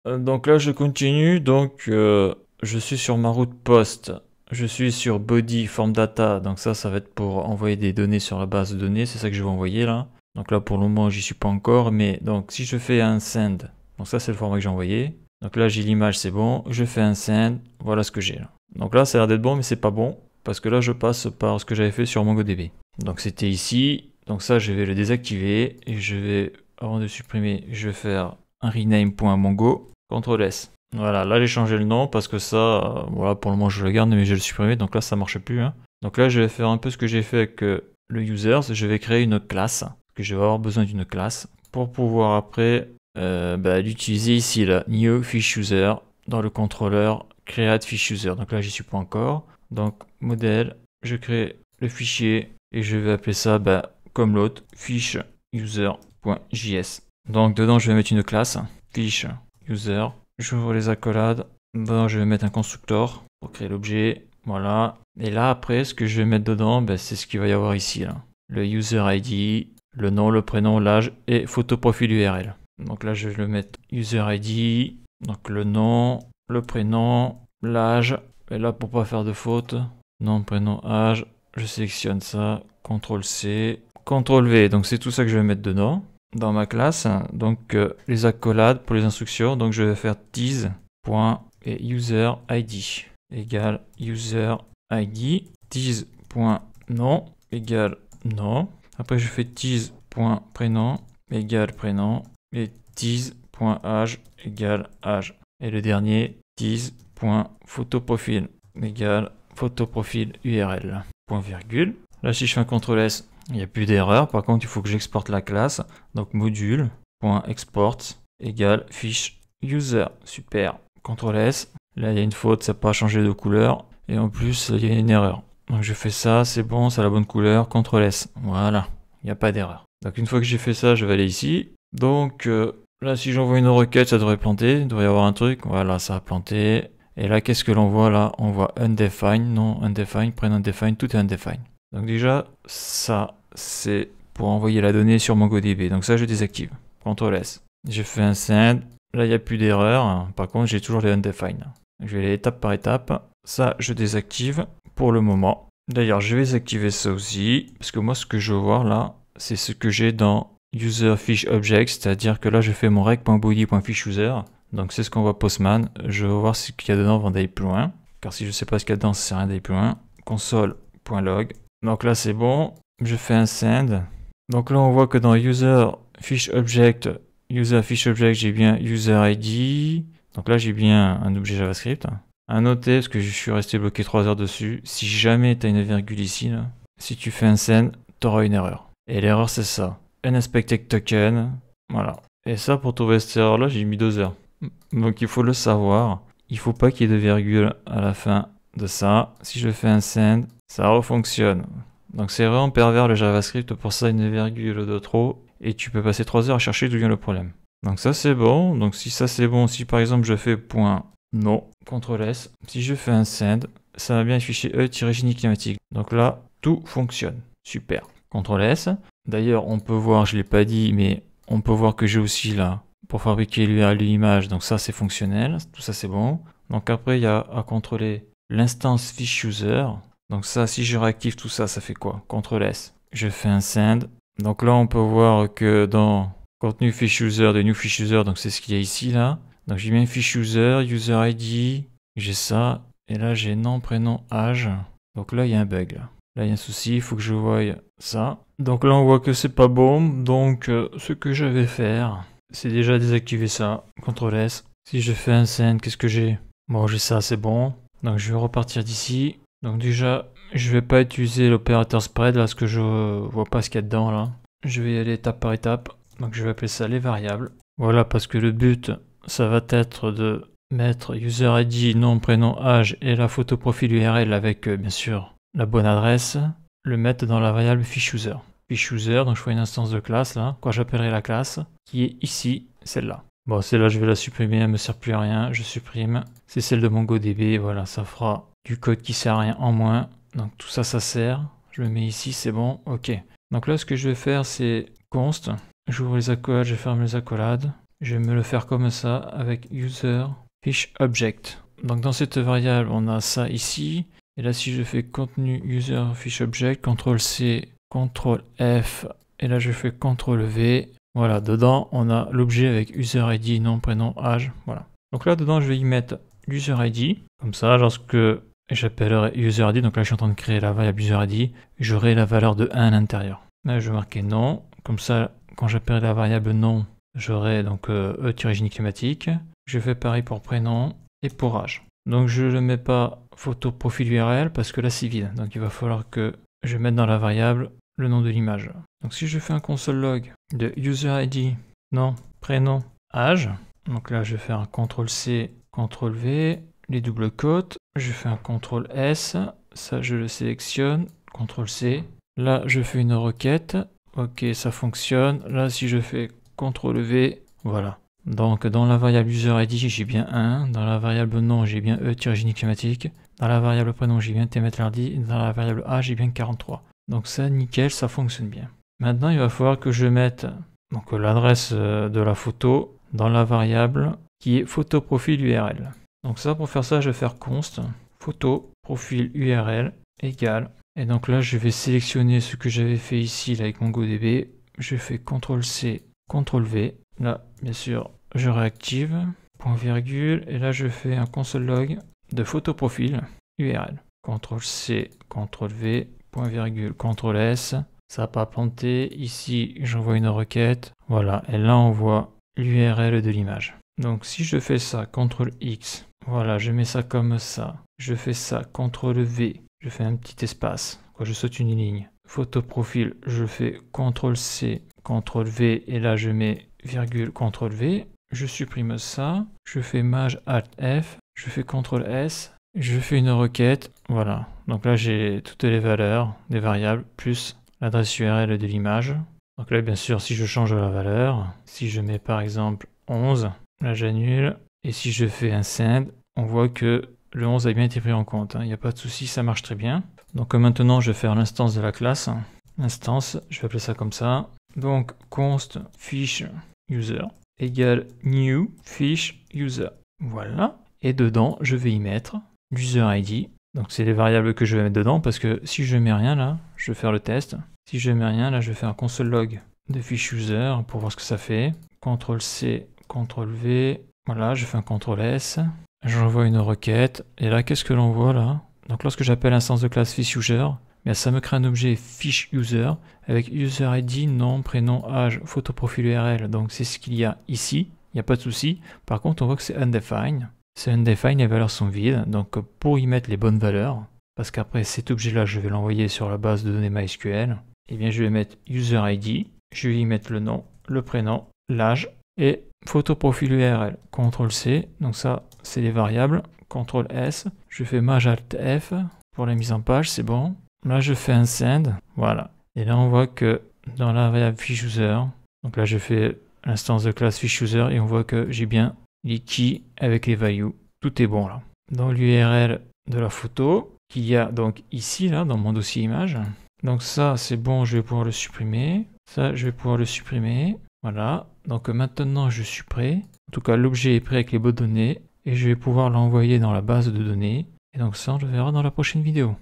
Donc là, je continue. Donc, je suis sur ma route post. Je suis sur body form data. Donc ça va être pour envoyer des données sur la base de données. C'est ça que je vais envoyer là. Donc là, pour le moment, j'y suis pas encore. Mais donc, si je fais un send, donc ça, c'est le format que j'ai envoyé. Donc là, j'ai l'image, c'est bon. Je fais un send. Voilà ce que j'ai là. Donc là, ça a l'air d'être bon, mais c'est pas bon. Parce que là, je passe par ce que j'avais fait sur MongoDB. Donc c'était ici. Donc ça, je vais le désactiver. Et je vais, avant de supprimer, je vais faire un rename.mongo. CTRL S. Voilà, là j'ai changé le nom parce que ça, voilà, pour le moment je le garde, mais je vais le supprimer, donc là ça marche plus. Hein. Donc là je vais faire un peu ce que j'ai fait avec le users, je vais créer une classe, parce que je vais avoir besoin d'une classe, pour pouvoir après l'utiliser ici, là, new fish user, dans le contrôleur create fish user. Donc là j'y suis pas encore. Donc modèle, je crée le fichier et je vais appeler ça comme l'autre, fish user.js. Donc dedans je vais mettre une classe, fish user, j'ouvre les accolades, dedans je vais mettre un constructeur pour créer l'objet, voilà. Et là après ce que je vais mettre dedans, c'est ce qu'il va y avoir ici là. Le user ID, le nom, le prénom, l'âge et photo profil URL. Donc là je vais le mettre user ID, donc le nom, le prénom, l'âge, et là pour pas faire de faute, nom, prénom, âge, je sélectionne ça, CTRL C, CTRL V, donc c'est tout ça que je vais mettre dedans dans ma classe. Donc les accolades pour les instructions, donc je vais faire tease.user ID égale user ID, tease.nom égale nom. Après je fais tease.prénom égale prénom et tease.âge égale âge. Et le dernier, tease.photoprofil égale photoprofil URL. Point virgule. Là si je fais un CTRL S, il n'y a plus d'erreur. Par contre, il faut que j'exporte la classe. Donc module.export égale fiche user. Super. CTRL S. Là, il y a une faute, ça n'a pas changé de couleur. Et en plus, il y a une erreur. Donc je fais ça, c'est bon, c'est la bonne couleur. CTRL S. Voilà. Il n'y a pas d'erreur. Donc une fois que j'ai fait ça, je vais aller ici. Donc là, si j'envoie une requête, ça devrait planter. Il devrait y avoir un truc. Voilà, ça a planté. Et là, qu'est-ce que l'on voit là? On voit undefined, non undefined, prénom undefined, tout est undefined. Donc déjà, ça, c'est pour envoyer la donnée sur MongoDB. Donc ça, je désactive. CTRL S. J'ai fait un send. Là, il n'y a plus d'erreur. Par contre, j'ai toujours les undefined. Je vais aller étape par étape. Ça, je désactive pour le moment. D'ailleurs, je vais désactiver ça aussi. Parce que moi, ce que je veux voir là, c'est ce que j'ai dans user_fish_object. C'est-à-dire que là, je fais mon rec.body.fishUser. Donc c'est ce qu'on voit Postman. Je veux voir ce qu'il y a dedans avant d'aller plus loin. Car si je ne sais pas ce qu'il y a dedans, ça sert à rien d'aller plus loin. Console.log. Donc là c'est bon, je fais un send. Donc là on voit que dans user_fish_object, j'ai bien user ID. Donc là j'ai bien un objet JavaScript. À noter, parce que je suis resté bloqué 3 heures dessus, si jamais tu as une virgule ici, là, si tu fais un send, tu auras une erreur. Et l'erreur c'est ça, unexpected token, voilà. Et ça pour trouver cette erreur là j'ai mis 2 heures. Donc il faut le savoir, il faut pas qu'il y ait de virgule à la fin de ça. Si je fais un send, ça refonctionne. Donc c'est vraiment pervers le JavaScript, pour ça une virgule de trop, et tu peux passer 3 heures à chercher d'où vient le problème. Donc ça c'est bon, donc si ça c'est bon, si par exemple je fais point non, CTRL S, si je fais un send, ça va bien afficher e-génie climatique. Donc là, tout fonctionne, super. CTRL S, d'ailleurs on peut voir, je l'ai pas dit, mais on peut voir que j'ai aussi là, pour fabriquer l'URL de l'image, donc ça c'est fonctionnel, tout ça c'est bon. Donc après il y a à contrôler l'instance fish user. Donc ça, si je réactive tout ça, ça fait quoi? CTRL S. Je fais un send. Donc là, on peut voir que dans contenu fish user de new fish user, donc c'est ce qu'il y a ici là. Donc j'ai bien fish user, user ID, j'ai ça. Et là, j'ai nom, prénom, âge. Donc là, il y a un bug là. Là, il y a un souci, il faut que je voie ça. Donc là, on voit que c'est pas bon. Donc ce que je vais faire, c'est déjà désactiver ça. CTRL S. Si je fais un send, qu'est-ce que j'ai? Bon, j'ai ça, c'est bon. Donc je vais repartir d'ici. Donc déjà, je vais pas utiliser l'opérateur spread là, parce que je vois pas ce qu'il y a dedans là. Je vais y aller étape par étape. Donc je vais appeler ça les variables. Voilà, parce que le but, ça va être de mettre user ID, nom, prénom, âge et la photo profil URL avec bien sûr la bonne adresse. Le mettre dans la variable fishUser. FishUser, donc je ferai une instance de classe là, quoi j'appellerai la classe, qui est ici, celle-là. Bon, celle-là je vais la supprimer, elle me sert plus à rien, je supprime. C'est celle de MongoDB, voilà, ça fera du code qui sert à rien en moins. Donc tout ça, ça sert. Je le mets ici, c'est bon, ok. Donc là, ce que je vais faire, c'est const. J'ouvre les accolades, je ferme les accolades. je vais me le faire comme ça avec user fish object. Donc dans cette variable, on a ça ici. Et là, si je fais contenu user fish object, CTRL C, CTRL F, et là je fais CTRL V. Voilà, dedans, on a l'objet avec user ID, nom, prénom, âge. Voilà. Donc là, dedans, je vais y mettre user ID. Comme ça, lorsque j'appellerai user ID, donc là, je suis en train de créer la variable user ID, j'aurai la valeur de 1 à l'intérieur. Là, je vais marquer nom. Comme ça, quand j'appellerai la variable nom, j'aurai donc e-génie climatique. Je fais pareil pour prénom et pour âge. Donc, je ne mets pas photo profil URL parce que là, c'est vide. Donc, il va falloir que je mette dans la variable le nom de l'image. Donc si je fais un console log de user ID, nom, prénom, âge, donc là je vais faire un CTRL C, CTRL V, les doubles côtes, je fais un CTRL S, ça je le sélectionne, CTRL C, là je fais une requête, ok ça fonctionne, là si je fais CTRL V, voilà. Donc dans la variable user ID j'ai bien 1, dans la variable nom j'ai bien e-génie climatique, dans la variable prénom j'ai bien tmtlardi, dans la variable âge j'ai bien 43. Donc ça, nickel, ça fonctionne bien. Maintenant, il va falloir que je mette l'adresse de la photo dans la variable qui est photo profil URL. Donc ça, pour faire ça, je vais faire const photo profil URL égale. Et donc là, je vais sélectionner ce que j'avais fait ici là, avec MongoDB. Je fais CTRL C, CTRL V. Là, bien sûr, je réactive. Point virgule. Et là, je fais un console log de photo profil URL. CTRL C, CTRL V. Point virgule, CTRL S, ça n'a pas planté. Ici, j'envoie une requête. Voilà, et là, on voit l'URL de l'image. Donc, si je fais ça, CTRL X, voilà, je mets ça comme ça. Je fais ça, CTRL V, je fais un petit espace. Je saute une ligne. Photo profil, je fais CTRL C, CTRL V, et là, je mets virgule, CTRL V. Je supprime ça. Je fais Maj Alt F, je fais CTRL S. Je fais une requête, voilà. Donc là, j'ai toutes les valeurs des variables, plus l'adresse URL de l'image. Donc là, bien sûr, si je change la valeur, si je mets par exemple 11, là j'annule. Et si je fais un send, on voit que le 11 a bien été pris en compte. Il n'y a pas de souci, ça marche très bien. Donc maintenant, je vais faire l'instance de la classe. L'instance, je vais appeler ça comme ça. Donc const fish user égale new fish user. Voilà. Et dedans, je vais y mettre l'user ID. Donc c'est les variables que je vais mettre dedans parce que si je mets rien là, je vais faire le test. Si je mets rien là, je vais faire un console log de fiche user pour voir ce que ça fait. CTRL C, CTRL V. Voilà, je fais un CTRL S. J'envoie une requête. Et là, qu'est-ce que l'on voit là? Donc lorsque j'appelle l'instance de classe fiche user, bien, ça me crée un objet fiche user avec user ID, nom, prénom, âge, photo profil URL. Donc c'est ce qu'il y a ici. Il n'y a pas de souci. Par contre, on voit que c'est undefined. C'est undefined, les valeurs sont vides, donc pour y mettre les bonnes valeurs, parce qu'après cet objet-là, je vais l'envoyer sur la base de données MySQL, et bien je vais mettre user ID, je vais y mettre le nom, le prénom, l'âge, et photo profil URL, CTRL C, donc ça c'est les variables, CTRL S, je fais Maj Alt F, pour la mise en page, c'est bon. Là je fais un send, voilà. Et là on voit que dans la variable fiche user, donc là je fais l'instance de classe fiche user, et on voit que j'ai bien les keys avec les values, tout est bon là. Dans l'URL de la photo, qu'il y a donc ici, là, dans mon dossier image. Donc ça, c'est bon, je vais pouvoir le supprimer. Ça, je vais pouvoir le supprimer. Voilà, donc maintenant, je suis prêt. En tout cas, l'objet est prêt avec les bonnes données. Et je vais pouvoir l'envoyer dans la base de données. Et donc ça, on le verra dans la prochaine vidéo.